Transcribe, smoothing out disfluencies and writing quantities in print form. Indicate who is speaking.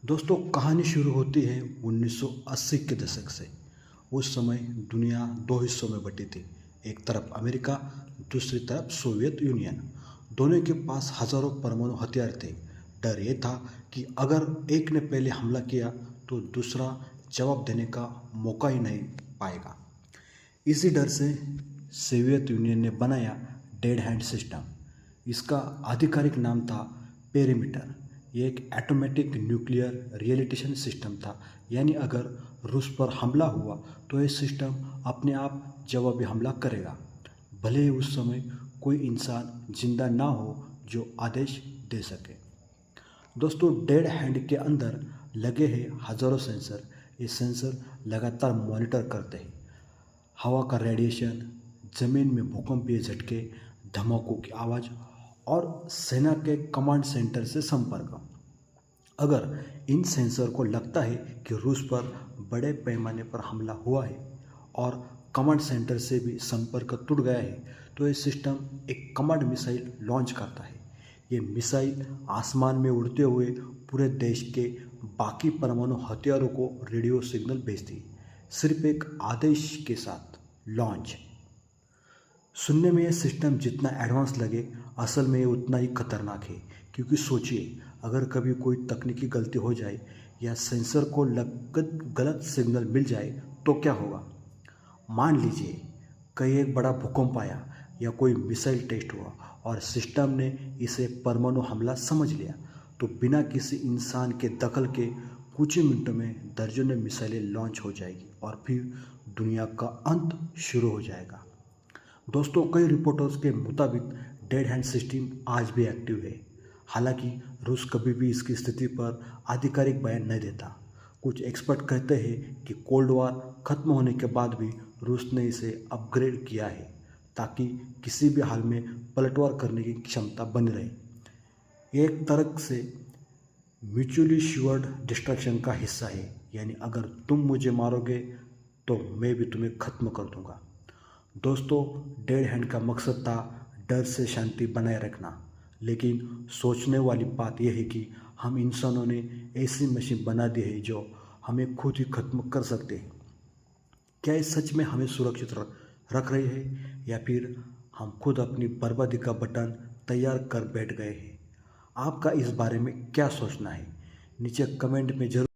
Speaker 1: दोस्तों कहानी शुरू होती है 1980 के दशक से। उस समय दुनिया दो हिस्सों में बटी थी। एक तरफ अमेरिका, दूसरी तरफ सोवियत यूनियन। दोनों के पास हजारों परमाणु हथियार थे। डर ये था कि अगर एक ने पहले हमला किया तो दूसरा जवाब देने का मौका ही नहीं पाएगा। इसी डर से सोवियत यूनियन ने बनाया डेड हैंड सिस्टम। इसका आधिकारिक नाम था पेरीमीटर। ये एक ऑटोमेटिक न्यूक्लियर रियलिटेशन सिस्टम था, यानी अगर रूस पर हमला हुआ तो ये सिस्टम अपने आप जवाबी हमला करेगा, भले ही उस समय कोई इंसान जिंदा ना हो जो आदेश दे सके। दोस्तों डेड हैंड के अंदर लगे हैं हजारों सेंसर। ये सेंसर लगातार मॉनिटर करते हैं हवा का रेडिएशन, ज़मीन में भूकंपीय झटके, धमाकों की आवाज़ और सेना के कमांड सेंटर से संपर्क। अगर इन सेंसर को लगता है कि रूस पर बड़े पैमाने पर हमला हुआ है और कमांड सेंटर से भी संपर्क टूट गया है, तो ये सिस्टम एक कमांड मिसाइल लॉन्च करता है। ये मिसाइल आसमान में उड़ते हुए पूरे देश के बाकी परमाणु हथियारों को रेडियो सिग्नल भेजती है, सिर्फ एक आदेश के साथ, लॉन्च। सुनने में यह सिस्टम जितना एडवांस लगे, असल में ये उतना ही खतरनाक है। क्योंकि सोचिए, अगर कभी कोई तकनीकी गलती हो जाए या सेंसर को गलत सिग्नल मिल जाए तो क्या होगा। मान लीजिए कहीं एक बड़ा भूकंप आया या कोई मिसाइल टेस्ट हुआ और सिस्टम ने इसे परमाणु हमला समझ लिया, तो बिना किसी इंसान के दखल के कुछ ही मिनटों में दर्जनों मिसाइलें लॉन्च हो जाएगी और फिर दुनिया का अंत शुरू हो जाएगा। दोस्तों कई रिपोर्टर्स के मुताबिक डेड हैंड सिस्टम आज भी एक्टिव है। हालांकि रूस कभी भी इसकी स्थिति पर आधिकारिक बयान नहीं देता। कुछ एक्सपर्ट कहते हैं कि कोल्ड वॉर खत्म होने के बाद भी रूस ने इसे अपग्रेड किया है ताकि किसी भी हाल में पलटवार करने की क्षमता बनी रहे। एक तरह से म्यूचुअली श्योर्ड डिस्ट्रक्शन का हिस्सा है, यानी अगर तुम मुझे मारोगे तो मैं भी तुम्हें खत्म कर दूंगा। दोस्तों डेड हैंड का मकसद था डर से शांति बनाए रखना, लेकिन सोचने वाली बात यह है कि हम इंसानों ने ऐसी मशीन बना दी है जो हमें खुद ही खत्म कर सकते हैं। क्या ये सच में हमें सुरक्षित रख रही है या फिर हम खुद अपनी बर्बादी का बटन तैयार कर बैठ गए हैं। आपका इस बारे में क्या सोचना है, नीचे कमेंट में जरूर